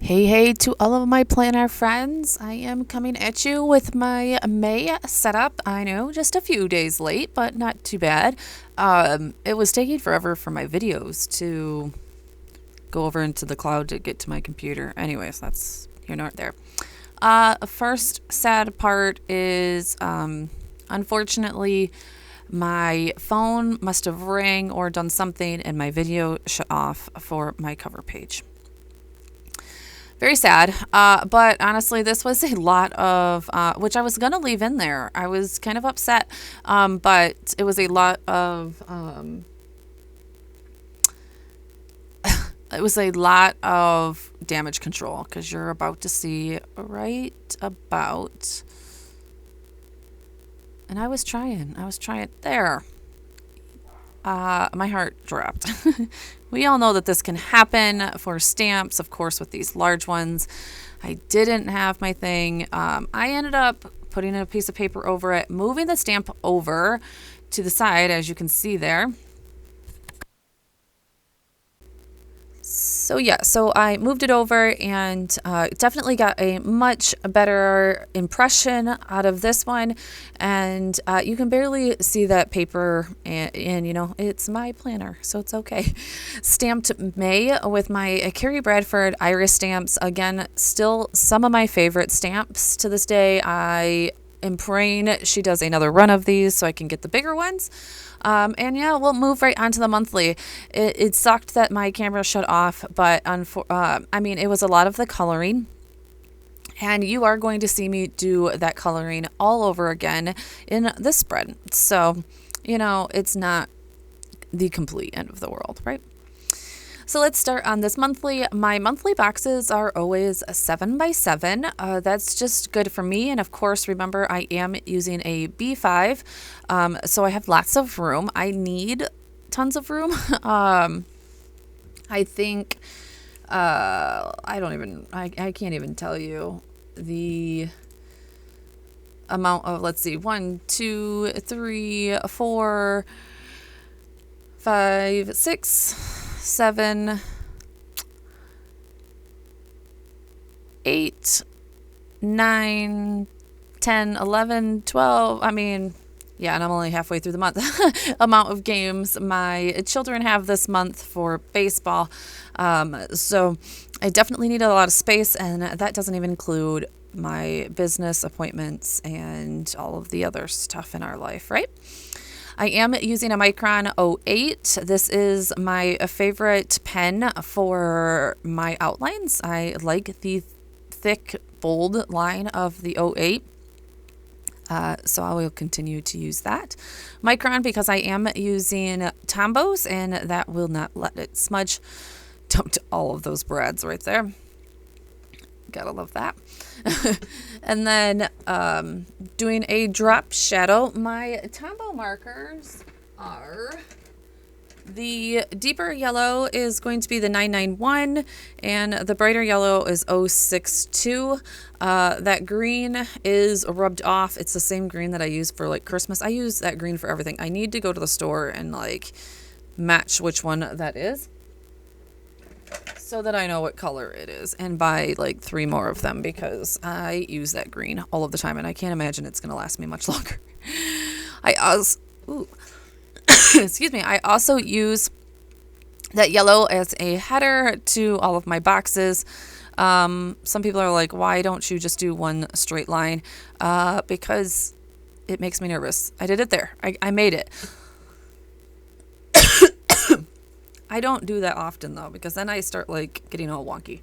Hey to all of my planner friends. I am coming at you with my May setup. I know, just a few days late, but not too bad. It was taking forever for my videos to go over into the cloud to get to my computer. Anyways, that's here nor there. First sad part is, unfortunately, my phone must have rang or done something and my video shut off for my cover page. Very sad. But honestly, this was a lot of, which I was going to leave in there. I was kind of upset, but it was a lot of, it was a lot of damage control because you're about to see right about, and I was trying there. My heart dropped. We all know that this can happen for stamps, of course, with these large ones. I didn't have my thing. I ended up putting a piece of paper over it, moving the stamp over to the side, as you can see there. So I moved it over and definitely got a much better impression out of this one. And you can barely see that paper, and you know, it's my planner, so it's okay. Stamped May with my Carrie Bradford Iris stamps. Again, still some of my favorite stamps to this day. I am praying she does another run of these so I can get the bigger ones. And yeah, we'll move right on to the monthly. It sucked that my camera shut off, but I mean, it was a lot of the coloring. And you are going to see me do that coloring all over again in this spread. So, you know, it's not the complete end of the world, right? So let's start on this monthly. My monthly boxes are always 7x7. That's just good for me. And of course, remember, I am using a B5. So I have lots of room. I need tons of room. I think, I can't even tell you the amount of, let's see, 1, 2, 3, 4, 5, 6, 7, 8, 9, 10, 11, 12. I mean, yeah, and I'm only halfway through the month. Amount of games my children have this month for baseball. So I definitely need a lot of space, and that doesn't even include my business appointments and all of the other stuff in our life, right? I am using a Micron 08. This is my favorite pen for my outlines. I like the thick, bold line of the 08. So I will continue to use that. Micron, because I am using Tombows, and that will not let it smudge. Dumped all of those brads right there. Gotta love that. And then doing a drop shadow. My Tombow markers are, the deeper yellow is going to be the 991, and the brighter yellow is 062. That green is rubbed off. It's the same green that I use for like Christmas. I use that green for everything. I need to go to the store and like match which one that is, so that I know what color it is, and buy like 3 more of them, because I use that green all of the time and I can't imagine it's going to last me much longer. I also, excuse me, I also use that yellow as a header to all of my boxes. Some people are like, why don't you just do one straight line? Because it makes me nervous. I did it there. I made it. I don't do that often though, because then I start like getting all wonky.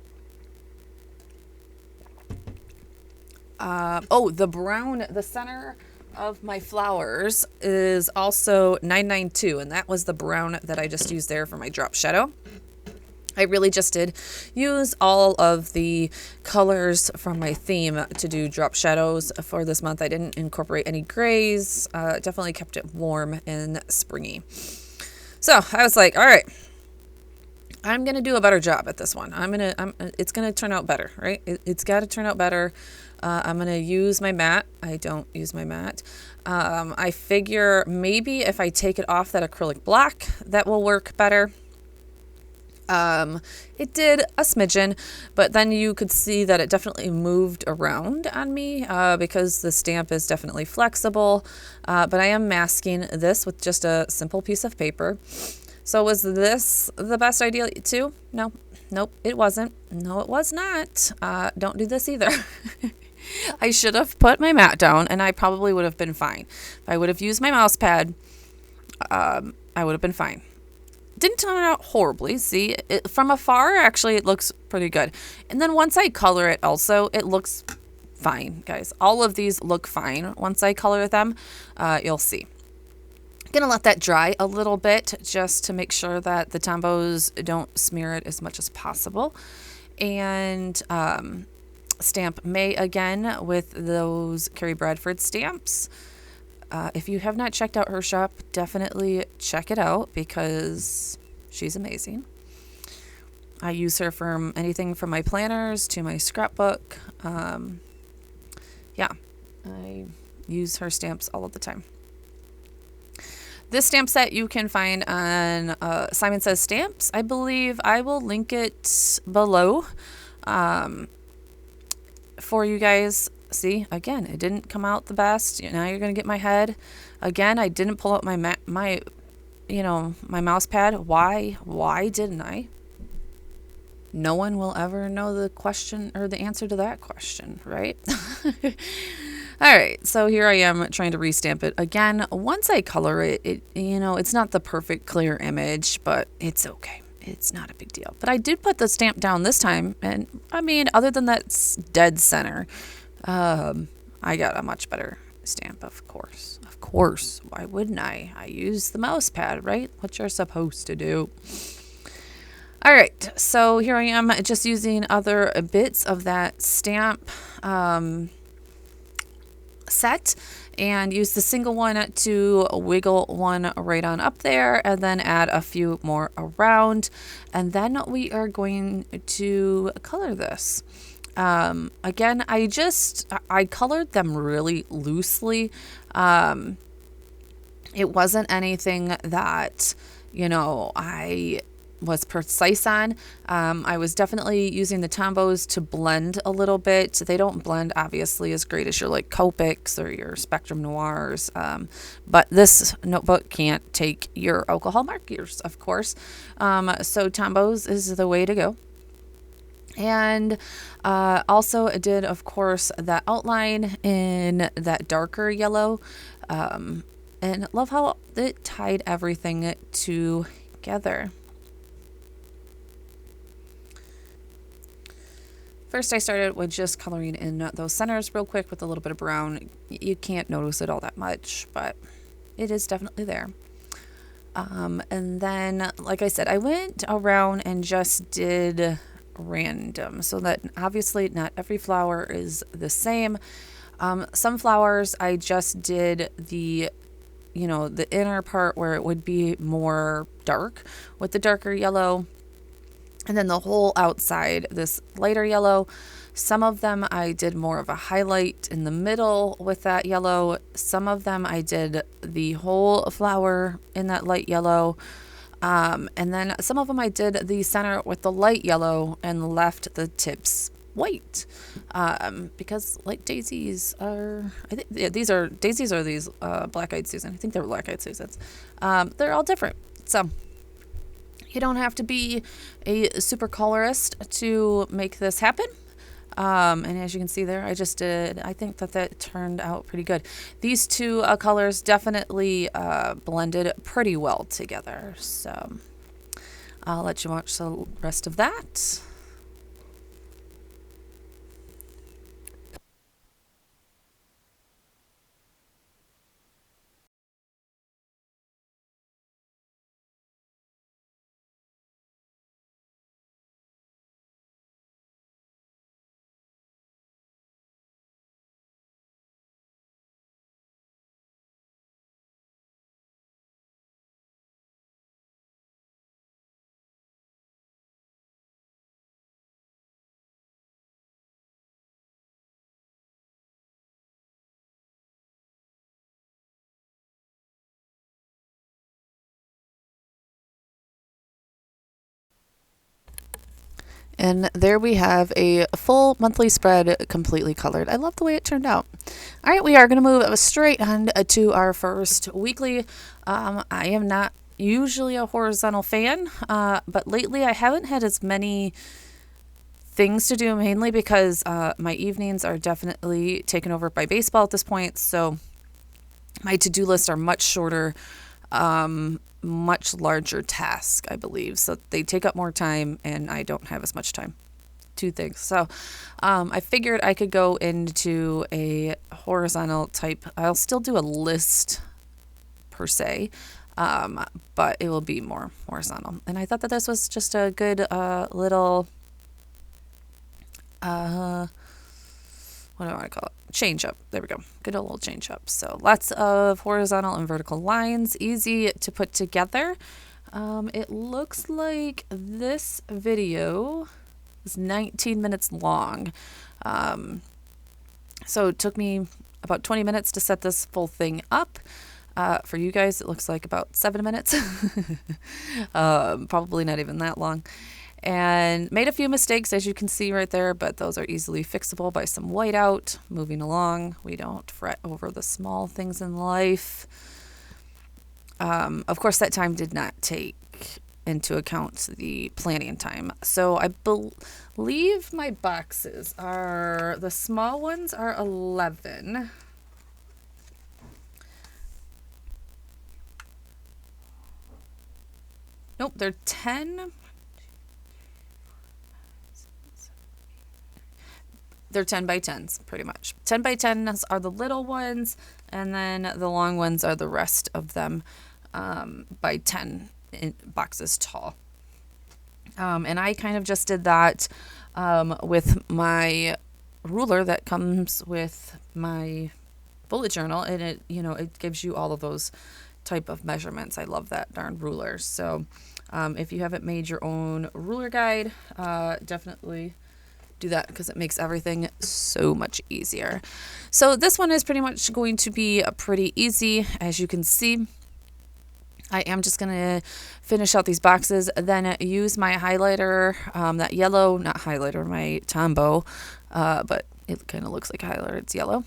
The brown, the center of my flowers is also 992, and that was the brown that I just used there for my drop shadow. I really just did use all of the colors from my theme to do drop shadows for this month. I didn't incorporate any grays. Definitely kept it warm and springy. So I was like, all right, I'm going to do a better job at this one. It's going to turn out better, right? It's got to turn out better. I'm going to use my matte. I don't use my matte. I figure maybe if I take it off that acrylic black, that will work better. It did a smidgen, but then you could see that it definitely moved around on me because the stamp is definitely flexible. But I am masking this with just a simple piece of paper. So was this the best idea too? No, nope, it wasn't. No, it was not. Don't do this either. I should have put my mat down and I probably would have been fine. If I would have used my mouse pad, I would have been fine. Didn't turn out horribly. See, from afar, actually, it looks pretty good. And then once I color it also, it looks fine, guys. All of these look fine. Once I color them, you'll see. Gonna let that dry a little bit just to make sure that the Tombos don't smear it as much as possible. And stamp May again with those Carrie Bradford stamps. If you have not checked out her shop, definitely check it out because she's amazing. I use her from anything from my planners to my scrapbook. Yeah, I use her stamps all of the time. This stamp set you can find on Simon Says Stamps. I believe I will link it below for you guys. See, again, it didn't come out the best. Now you're going to get my head. Again, I didn't pull up my mouse pad. Why didn't I? No one will ever know the question or the answer to that question, right? All right, so here I am trying to restamp it. Again, once I color it, it's not the perfect clear image, but it's okay. It's not a big deal. But I did put the stamp down this time, and I mean, other than that dead center, I got a much better stamp, of course. Of course. Why wouldn't I? I use the mouse pad, right? What you're supposed to do. All right, so here I am just using other bits of that stamp set and use the single one to wiggle one right on up there and then add a few more around. And then we are going to color this. Again, I colored them really loosely. It wasn't anything that, I was precise on. I was definitely using the Tombos to blend a little bit. They don't blend obviously as great as your like Copics or your Spectrum Noirs. But this notebook can't take your alcohol markers, of course. So Tombos is the way to go. And also I did, of course, that outline in that darker yellow. And love how it tied everything together. First, I started with just coloring in those centers real quick with a little bit of brown. You can't notice it all that much, but it is definitely there. And then, like I said, I went around and just did random so that obviously not every flower is the same. Some flowers I just did the inner part where it would be more dark with the darker yellow, and then the whole outside this lighter yellow. Some of them I did more of a highlight in the middle with that yellow. Some of them I did the whole flower in that light yellow. And then some of them I did the center with the light yellow and left the tips white. Because like daisies are, I think daisies are these black-eyed Susan. I think they're black-eyed Susans. They're all different. So you don't have to be a super colorist to make this happen. And as you can see there, I think that turned out pretty good. These two colors definitely blended pretty well together. So I'll let you watch the rest of that. And there we have a full monthly spread completely colored. I love the way it turned out. All right, we are going to move straight on to our first weekly. I am not usually a horizontal fan, but lately I haven't had as many things to do, mainly because my evenings are definitely taken over by baseball at this point. So my to-do lists are much shorter, much larger task, I believe. So they take up more time and I don't have as much time to things. So I figured I could go into a horizontal type. I'll still do a list per se, but it will be more horizontal. And I thought that this was just a good little, what do I want to call it? Change up. There we go. Good old change up. So lots of horizontal and vertical lines, easy to put together. It looks like this video is 19 minutes long. So it took me about 20 minutes to set this full thing up. For you guys, it looks like about 7 minutes. Probably not even that long. And made a few mistakes, as you can see right there, but those are easily fixable by some whiteout. Moving along, we don't fret over the small things in life. Of course, that time did not take into account the planning time. So I believe my boxes are, the small ones are 11. Nope, they're 10. They're 10 by 10s, pretty much. 10 by 10s are the little ones, and then the long ones are the rest of them, by 10 boxes tall. And I kind of just did that with my ruler that comes with my bullet journal, and it gives you all of those type of measurements. I love that darn ruler. So if you haven't made your own ruler guide, definitely do that, because it makes everything so much easier. So this one is pretty much going to be pretty easy. As you can see, I am just going to finish out these boxes, then use my highlighter, that yellow, not highlighter, my Tombow, but it kind of looks like a highlighter, it's yellow,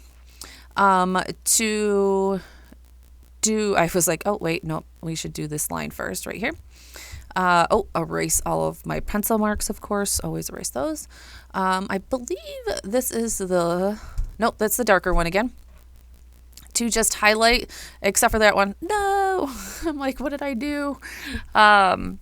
to do, I was like, oh wait, no, we should do this line first right here. Erase all of my pencil marks, of course. Always erase those. I believe this is nope, that's the darker one again. To just highlight, except for that one. No, I'm like, what did I do? To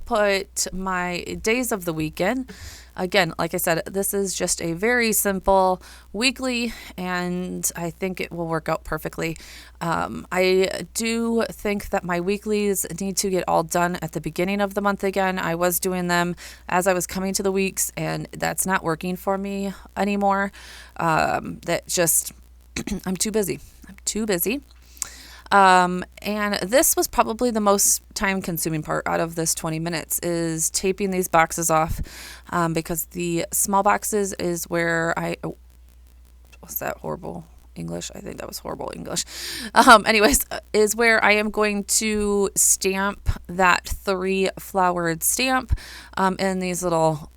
put my days of the weekend. Again, like I said, this is just a very simple weekly, and I think it will work out perfectly. I do think that my weeklies need to get all done at the beginning of the month again. I was doing them as I was coming to the weeks, and that's not working for me anymore. That just, I'm too busy. And this was probably the most time-consuming part out of this 20 minutes, is taping these boxes off, because the small boxes is where was that horrible English? I think that was horrible English. Anyways, is where I am going to stamp that 3 flowered stamp in these little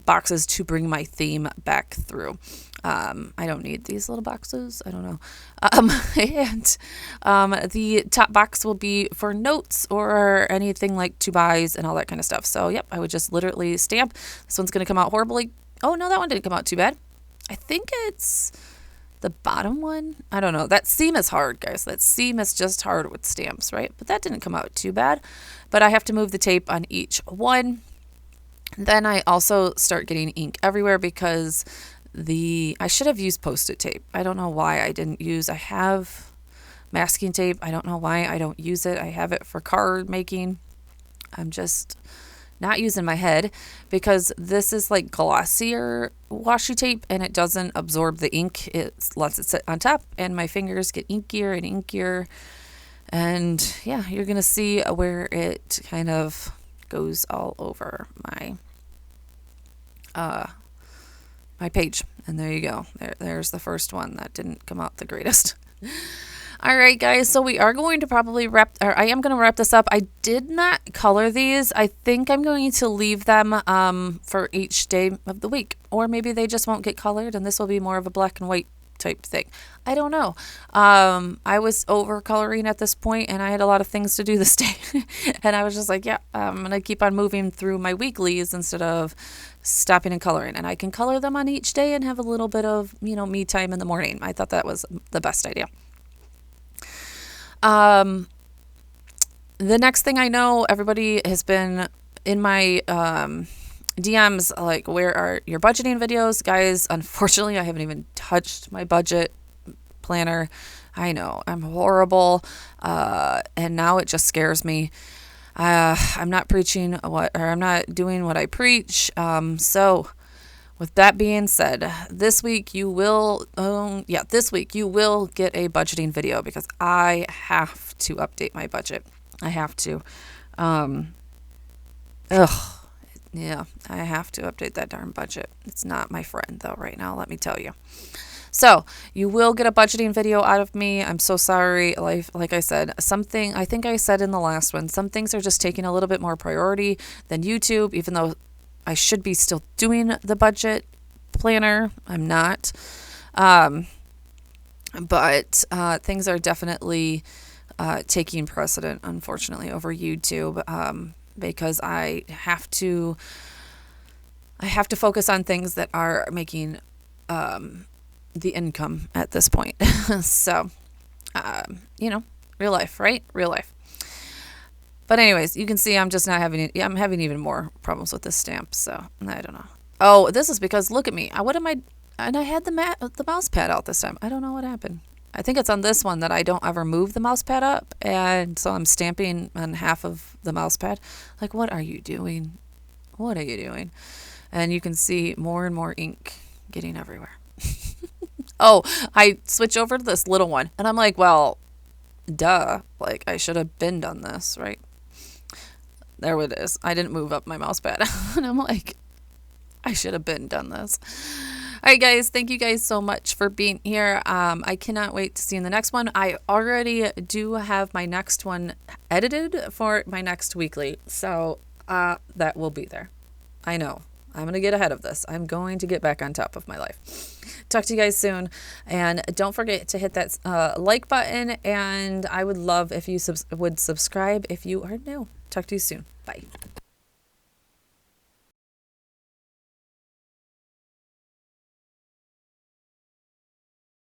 boxes to bring my theme back through. I don't need these little boxes. I don't know. And the top box will be for notes or anything like to buys and all that kind of stuff. So, yep, I would just literally stamp. This one's going to come out horribly. Oh, no, that one didn't come out too bad. I think it's the bottom one. I don't know. That seam is hard, guys. That seam is just hard with stamps, right? But that didn't come out too bad. But I have to move the tape on each one. Then I also start getting ink everywhere because I should have used Post-it tape. I don't know why I didn't use. I have masking tape. I don't know why I don't use it. I have it for card making. I'm just not using my head because this is like glossier washi tape and it doesn't absorb the ink. It lets it sit on top and my fingers get inkier and inkier. And yeah, you're going to see where it kind of goes all over my my page. And there you go. There's the first one that didn't come out the greatest. All right, guys. So we are going to probably I am going to wrap this up. I did not color these. I think I'm going to leave them for each day of the week, or maybe they just won't get colored, and this will be more of a black and white type thing. I don't know. I was over coloring at this point, and I had a lot of things to do this day, and I was just like, yeah, I'm going to keep on moving through my weeklies instead of stopping and coloring, and I can color them on each day and have a little bit of, me time in the morning. I thought that was the best idea. The next thing I know, everybody has been in my DMs like, where are your budgeting videos? Guys, unfortunately, I haven't even touched my budget planner. I know, I'm horrible. And now it just scares me. I'm not I'm not doing what I preach. So with that being said, this week you will get a budgeting video because I have to update my budget. I have to. Yeah, I have to update that darn budget. It's not my friend though right now, let me tell you. So you will get a budgeting video out of me. I'm so sorry. Like I said, I think I said in the last one, some things are just taking a little bit more priority than YouTube, even though I should be still doing the budget planner. I'm not. But things are definitely taking precedent, unfortunately, over YouTube, because I have to focus on things that are making the income at this point. So, real life, right? Real life. But anyways, you can see I'm just not having it. I'm having even more problems with this stamp. So I don't know. Oh, this is because look at me. And I had the mouse pad out this time. I don't know what happened. I think it's on this one that I don't ever move the mouse pad up, and so I'm stamping on half of the mouse pad. Like, what are you doing? What are you doing? And you can see more and more ink getting everywhere. Oh, I switch over to this little one, and I'm like, well, duh. Like, I should have been done this, right? There it is. I didn't move up my mouse pad. And I'm like, I should have been done this. All right, guys. Thank you guys so much for being here. I cannot wait to see you in the next one. I already do have my next one edited for my next weekly. So that will be there. I know. I'm going to get ahead of this. I'm going to get back on top of my life. Talk to you guys soon. And don't forget to hit that like button. And I would love if you would subscribe if you are new. Talk to you soon.